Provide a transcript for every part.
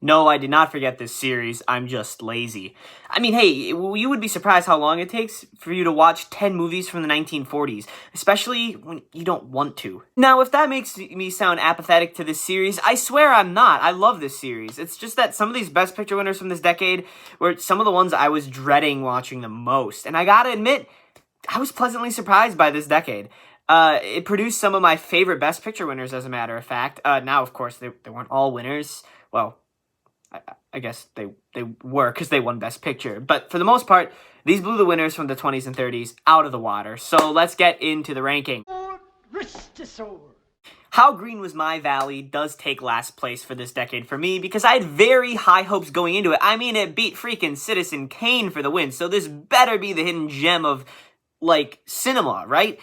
No, I did not forget this series. I'm just lazy. I mean, hey, you would be surprised how long it takes for you to watch 10 movies from the 1940s, especially when you don't want to. Now, if that makes me sound apathetic to this series, I swear I'm not. I love this series. It's just that some of these Best Picture winners from this decade were some of the ones I was dreading watching the most. And I gotta admit, I was pleasantly surprised by this decade. It produced some of my favorite Best Picture winners, as a matter of fact. Now, of course, they weren't all winners. Well, I guess they were because they won Best Picture. But for the most part, these blew the winners from the 20s and 30s out of the water. So let's get into the ranking. How Green Was My Valley does take last place for this decade for me because I had very high hopes going into it. I mean, it beat freaking Citizen Kane for the win, so this better be the hidden gem of, like, cinema, right?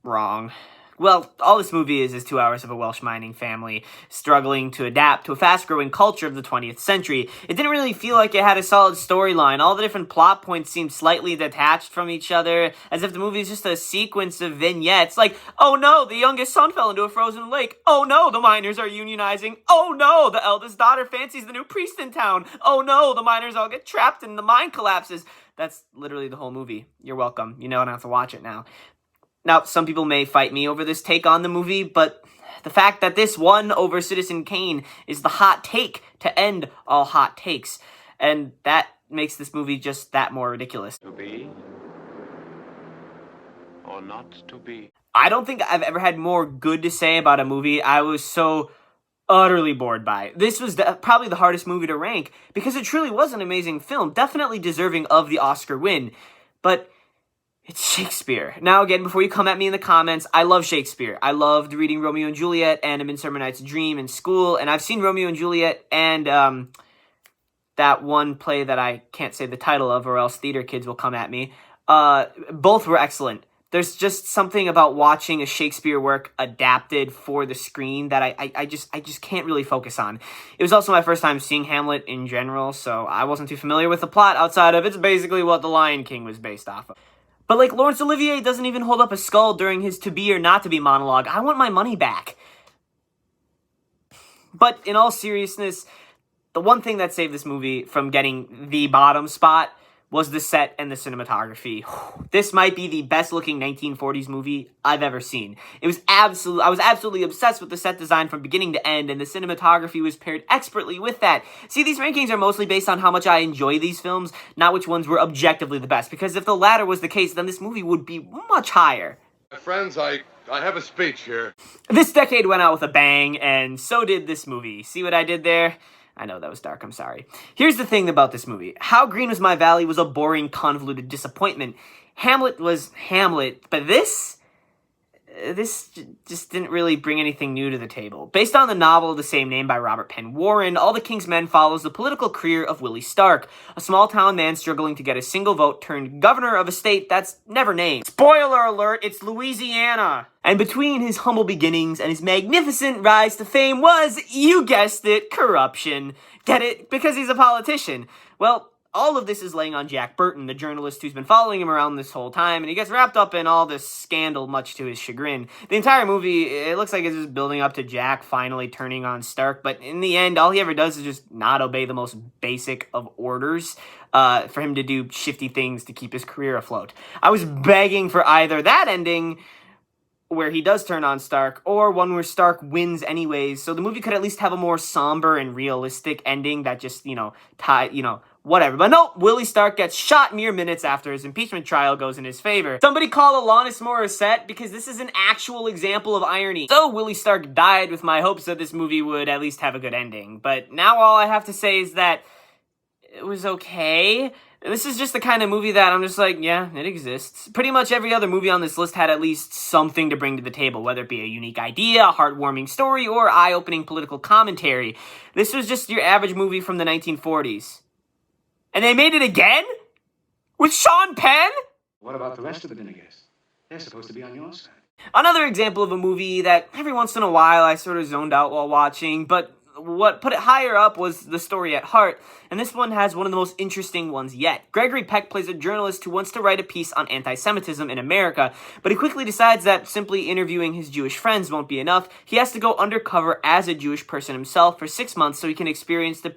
Wrong. Well, all this movie is 2 hours of a Welsh mining family struggling to adapt to a fast-growing culture of the 20th century. It didn't really feel like it had a solid storyline. All the different plot points seemed slightly detached from each other, as if the movie is just a sequence of vignettes. Like, oh no, the youngest son fell into a frozen lake. Oh no, the miners are unionizing. Oh no, the eldest daughter fancies the new priest in town. Oh no, the miners all get trapped and the mine collapses. That's literally the whole movie. You're welcome. You know I don't have to watch it now. Now, some people may fight me over this take on the movie, but the fact that this won over Citizen Kane is the hot take to end all hot takes. And that makes this movie just that more ridiculous. To be or not to be. I don't think I've ever had more good to say about a movie I was so utterly bored by. This was probably the hardest movie to rank because it truly was an amazing film, definitely deserving of the Oscar win. But it's Shakespeare. Now, again, before you come at me in the comments, I love Shakespeare. I loved reading Romeo and Juliet and A Midsummer Night's Dream in school, and I've seen Romeo and Juliet and that one play that I can't say the title of or else theater kids will come at me. Both were excellent. There's just something about watching a Shakespeare work adapted for the screen that I just can't really focus on. It was also my first time seeing Hamlet in general, so I wasn't too familiar with the plot outside of it's basically what The Lion King was based off of. But, like, Laurence Olivier doesn't even hold up a skull during his to-be or not-to-be monologue. I want my money back. But in all seriousness, the one thing that saved this movie from getting the bottom spot was the set and the cinematography. This might be the best-looking 1940s movie I've ever seen. I was absolutely obsessed with the set design from beginning to end, and the cinematography was paired expertly with that. See, these rankings are mostly based on how much I enjoy these films, not which ones were objectively the best, because if the latter was the case, then this movie would be much higher. Friends, I have a speech here. This decade went out with a bang, and so did this movie. See what I did there? I know that was dark, I'm sorry. Here's the thing about this movie. How Green Was My Valley was a boring, convoluted disappointment. Hamlet was Hamlet, but this just didn't really bring anything new to the table. Based on the novel of the same name by Robert Penn Warren, All the King's Men follows the political career of Willie Stark, a small-town man struggling to get a single vote turned governor of a state that's never named. Spoiler alert, it's Louisiana! And between his humble beginnings and his magnificent rise to fame was, you guessed it, corruption. Get it? Because he's a politician. Well, all of this is laying on Jack Burton, the journalist who's been following him around this whole time, and he gets wrapped up in all this scandal, much to his chagrin. The entire movie, it looks like it's just building up to Jack finally turning on Stark, but in the end, all he ever does is just not obey the most basic of orders for him to do shifty things to keep his career afloat. I was begging for either that ending, where he does turn on Stark, or one where Stark wins anyways, so the movie could at least have a more somber and realistic ending that just, whatever. But no, Willie Stark gets shot mere minutes after his impeachment trial goes in his favor. Somebody call Alanis Morissette, because this is an actual example of irony. So Willie Stark died with my hopes that this movie would at least have a good ending. But now all I have to say is that it was okay. This is just the kind of movie that I'm just like, yeah, it exists. Pretty much every other movie on this list had at least something to bring to the table, whether it be a unique idea, a heartwarming story, or eye-opening political commentary. This was just your average movie from the 1940s. And they made it again? With Sean Penn? What about the rest of the Vinegas? They're supposed to be on your side. Another example of a movie that every once in a while I sort of zoned out while watching, but what put it higher up was the story at heart, and this one has one of the most interesting ones yet. Gregory Peck plays a journalist who wants to write a piece on anti-Semitism in America, but he quickly decides that simply interviewing his Jewish friends won't be enough. He has to go undercover as a Jewish person himself for 6 months so he can experience the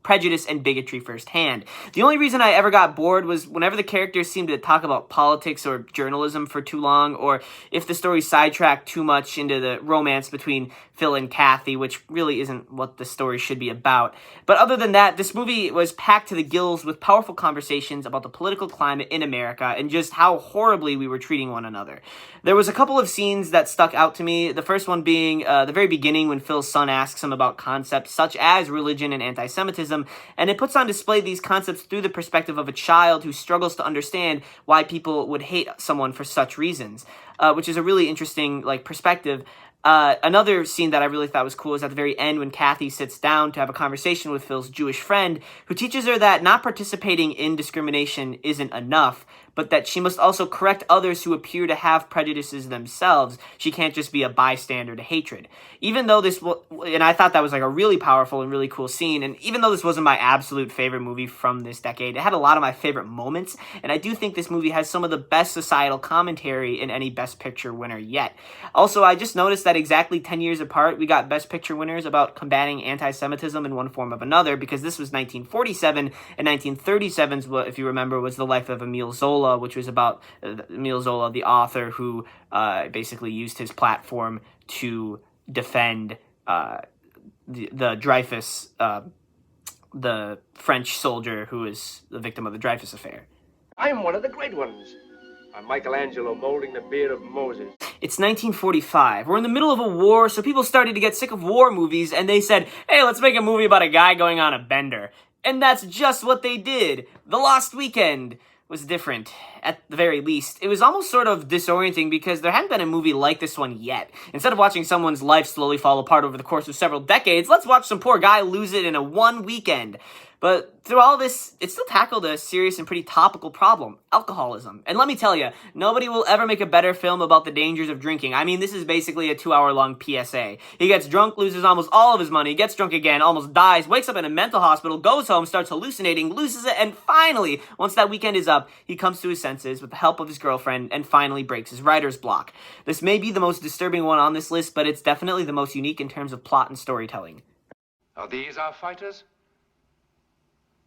prejudice and bigotry firsthand. The only reason I ever got bored was whenever the characters seemed to talk about politics or journalism for too long, or if the story sidetracked too much into the romance between Phil and Kathy, which really isn't what the story should be about. But other than that, this movie was packed to the gills with powerful conversations about the political climate in America and just how horribly we were treating one another. There was a couple of scenes that stuck out to me, the first one being the very beginning when Phil's son asks him about concepts such as religion and anti-Semitism, and it puts on display these concepts through the perspective of a child who struggles to understand why people would hate someone for such reasons, which is a really interesting perspective. Another scene that I really thought was cool is at the very end when Kathy sits down to have a conversation with Phil's Jewish friend, who teaches her that not participating in discrimination isn't enough, but that she must also correct others who appear to have prejudices themselves. She can't just be a bystander to hatred. Even though and I thought that was a really powerful and really cool scene, and even though this wasn't my absolute favorite movie from this decade, it had a lot of my favorite moments, and I do think this movie has some of the best societal commentary in any Best Picture winner yet. Also, I just noticed that exactly 10 years apart, we got Best Picture winners about combating anti-Semitism in one form or another, because this was 1947, and 1937's, if you remember, was The Life of Emile Zola, which was about Emile Zola, the author, who basically used his platform to defend the Dreyfus, the French soldier who was the victim of the Dreyfus affair. I am one of the great ones. I'm Michelangelo molding the beard of Moses. It's 1945. We're in the middle of a war, so people started to get sick of war movies, and they said, hey, let's make a movie about a guy going on a bender. And that's just what they did. The Lost Weekend was different, at the very least. It was almost sort of disorienting because there hadn't been a movie like this one yet. Instead of watching someone's life slowly fall apart over the course of several decades, let's watch some poor guy lose it in a one weekend. But through all this, it still tackled a serious and pretty topical problem, alcoholism. And let me tell you, nobody will ever make a better film about the dangers of drinking. I mean, this is basically a 2-hour-long PSA. He gets drunk, loses almost all of his money, gets drunk again, almost dies, wakes up in a mental hospital, goes home, starts hallucinating, loses it, and finally, once that weekend is up, he comes to his senses with the help of his girlfriend and finally breaks his writer's block. This may be the most disturbing one on this list, but it's definitely the most unique in terms of plot and storytelling. Are these our fighters?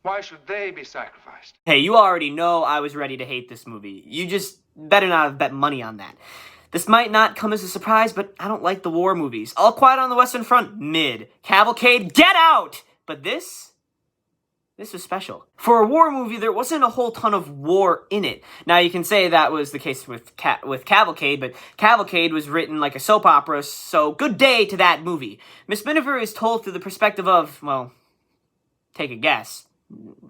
Why should they be sacrificed? Hey, you already know I was ready to hate this movie. You just better not have bet money on that. This might not come as a surprise, but I don't like the war movies. All Quiet on the Western Front, mid. Cavalcade, get out! But this was special. For a war movie, there wasn't a whole ton of war in it. Now, you can say that was the case with Cavalcade, but Cavalcade was written like a soap opera, so good day to that movie. Miss Miniver is told through the perspective of, well, take a guess.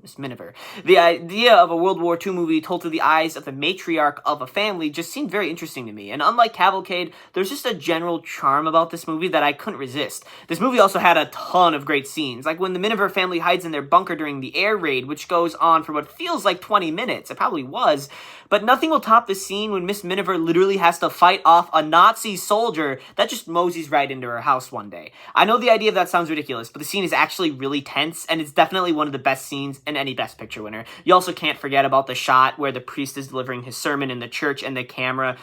Miss Miniver. The idea of a World War II movie told through the eyes of the matriarch of a family just seemed very interesting to me. And unlike Cavalcade, there's just a general charm about this movie that I couldn't resist. This movie also had a ton of great scenes, like when the Miniver family hides in their bunker during the air raid, which goes on for what feels like 20 minutes. It probably was. But nothing will top the scene when Miss Miniver literally has to fight off a Nazi soldier that just moseys right into her house one day. I know the idea of that sounds ridiculous, but the scene is actually really tense, and it's definitely one of the best scenes in any Best Picture winner. You also can't forget about the shot where the priest is delivering his sermon in the church and the camera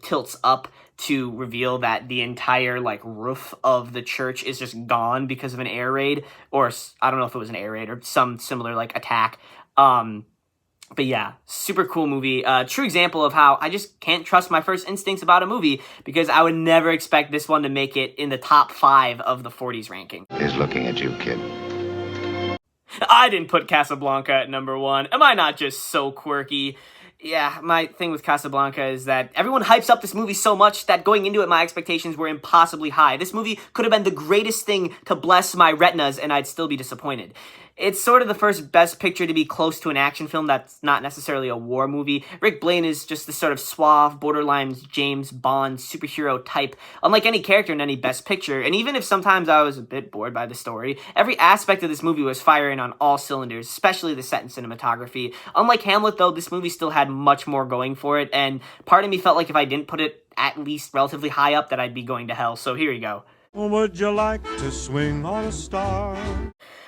tilts up to reveal that the entire roof of the church is just gone because of an air raid, or I don't know if it was an air raid or some similar attack. But yeah, super cool movie. True example of how I just can't trust my first instincts about a movie, because I would never expect this one to make it in the top 5 of the 40s ranking. He's looking at you, kid. I didn't put Casablanca at number 1. Am I not just so quirky? Yeah, my thing with Casablanca is that everyone hypes up this movie so much that going into it, my expectations were impossibly high. This movie could have been the greatest thing to bless my retinas, and I'd still be disappointed. It's sort of the first Best Picture to be close to an action film that's not necessarily a war movie. Rick Blaine is just this sort of suave, borderline James Bond superhero type, unlike any character in any Best Picture. And even if sometimes I was a bit bored by the story, every aspect of this movie was firing on all cylinders, especially the set and cinematography. Unlike Hamlet, though, this movie still had much more going for it, and part of me felt like if I didn't put it at least relatively high up, that I'd be going to hell. So here you go. Would you like to swing on a star?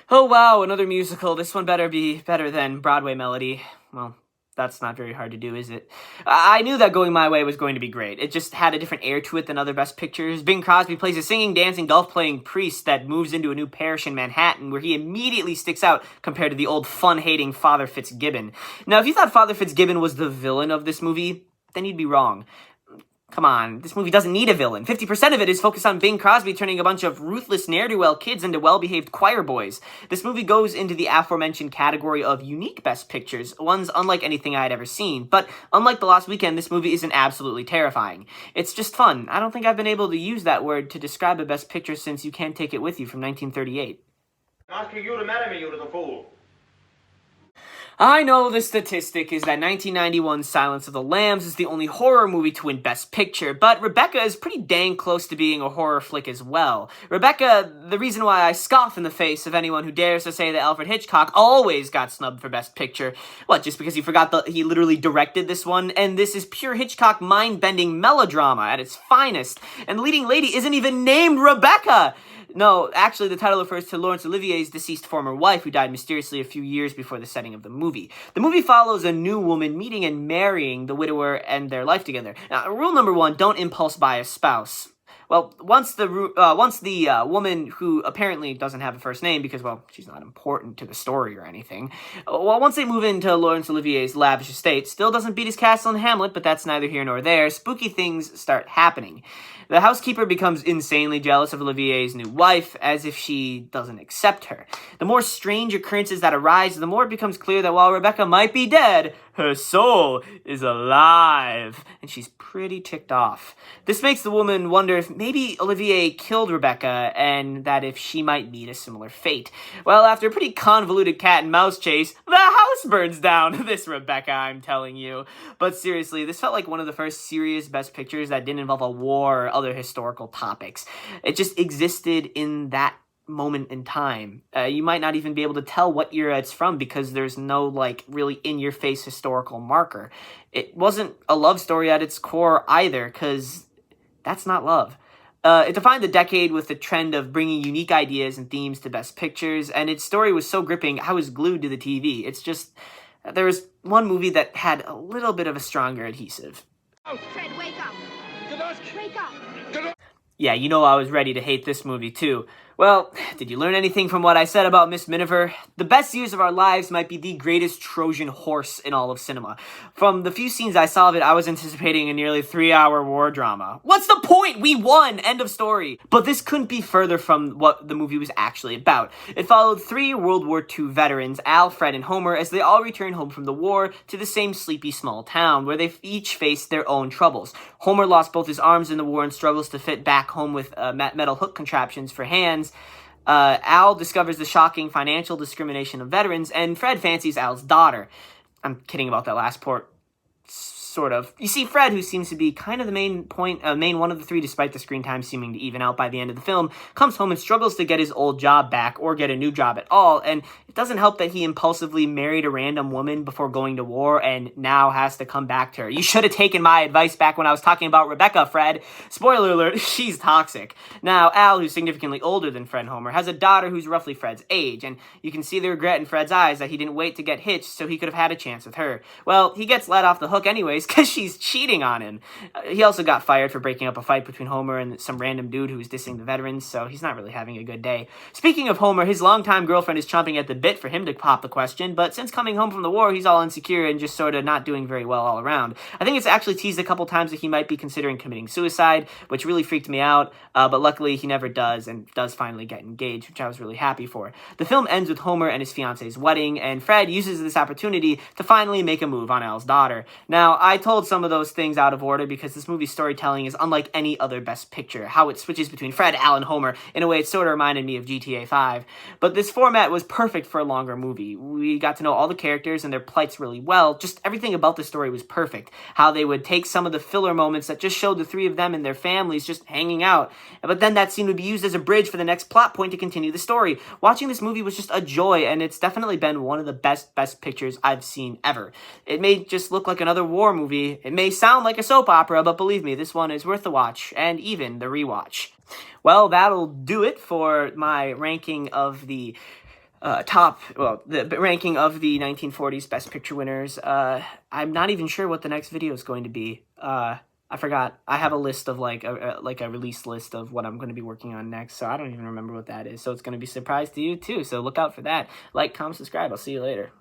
Oh wow, another musical. This one better be better than Broadway Melody. Well, that's not very hard to do, is it? I knew that Going My Way was going to be great. It just had a different air to it than other Best Pictures. Bing Crosby plays a singing, dancing, golf-playing priest that moves into a new parish in Manhattan, where he immediately sticks out compared to the old fun-hating Father Fitzgibbon. Now, if you thought Father Fitzgibbon was the villain of this movie, then you'd be wrong. Come on, this movie doesn't need a villain. 50% of it is focused on Bing Crosby turning a bunch of ruthless ne'er-do-well kids into well-behaved choir boys. This movie goes into the aforementioned category of unique Best Pictures, ones unlike anything I had ever seen. But unlike The Lost Weekend, this movie isn't absolutely terrifying. It's just fun. I don't think I've been able to use that word to describe a Best Picture since You Can't Take It With You from 1938. Asking you to marry me, you little fool. I know the statistic is that 1991's Silence of the Lambs is the only horror movie to win Best Picture, but Rebecca is pretty dang close to being a horror flick as well. Rebecca, the reason why I scoff in the face of anyone who dares to say that Alfred Hitchcock always got snubbed for Best Picture. What, just because you forgot that he literally directed this one? And this is pure Hitchcock mind-bending melodrama at its finest, and the leading lady isn't even named Rebecca! No, actually, the title refers to Laurence Olivier's deceased former wife, who died mysteriously a few years before the setting of the movie. The movie follows a new woman meeting and marrying the widower and their life together. Now, rule number 1, don't impulse buy a spouse. Well, once the woman, who apparently doesn't have a first name because, well, she's not important to the story or anything, once they move into Laurence Olivier's lavish estate, still doesn't beat his castle in Hamlet, but that's neither here nor there, spooky things start happening. The housekeeper becomes insanely jealous of Olivier's new wife, as if she doesn't accept her. The more strange occurrences that arise, the more it becomes clear that while Rebecca might be dead, her soul is alive, and she's pretty ticked off. This makes the woman wonder if maybe Olivier killed Rebecca, and that if she might meet a similar fate. Well, after a pretty convoluted cat and mouse chase, the house burns down. This Rebecca, I'm telling you. But seriously, this felt like one of the first serious Best Pictures that didn't involve a war or other historical topics. It just existed in that moment in time. You might not even be able to tell what era it's from because there's no, like, really in-your-face historical marker. It wasn't a love story at its core either, because that's not love. It defined the decade with the trend of bringing unique ideas and themes to Best Pictures, and its story was so gripping, I was glued to the TV. It's just, there was one movie that had a little bit of a stronger adhesive. Fred, wake up! Wake up! Yeah, you know I was ready to hate this movie too. Well, did you learn anything from what I said about Miss Miniver? The best years of our lives might be the greatest Trojan horse in all of cinema. From the few scenes I saw of it, I was anticipating a nearly 3-hour war drama. What's the point? We won! End of story. But this couldn't be further from what the movie was actually about. It followed 3 World War II veterans, Al, Fred, and Homer, as they all return home from the war to the same sleepy small town, where they each faced their own troubles. Homer lost both his arms in the war and struggles to fit back home with metal hook contraptions for hands. Al discovers the shocking financial discrimination of veterans, and Fred fancies Al's daughter. I'm kidding about that last part. Sort of. You see, Fred, who seems to be kind of the main one of the 3, despite the screen time seeming to even out by the end of the film, comes home and struggles to get his old job back or get a new job at all, and it doesn't help that he impulsively married a random woman before going to war and now has to come back to her. You should have taken my advice back when I was talking about Rebecca, Fred. Spoiler alert, she's toxic. Now, Al, who's significantly older than Fred and Homer, has a daughter who's roughly Fred's age, and you can see the regret in Fred's eyes that he didn't wait to get hitched so he could have had a chance with her. Well, he gets let off the hook anyways because she's cheating on him. He also got fired for breaking up a fight between Homer and some random dude who was dissing the veterans, so he's not really having a good day. Speaking of Homer, his longtime girlfriend is chomping at the bit for him to pop the question, but since coming home from the war, he's all insecure and just sort of not doing very well all around. I think it's actually teased a couple times that he might be considering committing suicide, which really freaked me out, but luckily he never does, and does finally get engaged, which I was really happy for. The film ends with Homer and his fiance's wedding, and Fred uses this opportunity to finally make a move on Al's daughter. Now, I told some of those things out of order because this movie's storytelling is unlike any other Best Picture, how it switches between Fred, Al, and Homer. In a way, it sort of reminded me of GTA 5. But this format was perfect for a longer movie. We got to know all the characters and their plights really well. Just everything about the story was perfect. How they would take some of the filler moments that just showed the 3 of them and their families just hanging out, but then that scene would be used as a bridge for the next plot point to continue the story. Watching this movie was just a joy, and it's definitely been one of the best Pictures I've seen ever. It may just look like another war movie. It may sound like a soap opera, but believe me, this one is worth the watch, and even the rewatch. Well, that'll do it for my ranking of the the ranking of the 1940s Best Picture winners. I'm not even sure what the next video is going to be. I forgot. I have a list of like a release list of what I'm going to be working on next, so I don't even remember what that is. So it's going to be a surprise to you too. So look out for that. Like, comment, subscribe. I'll see you later.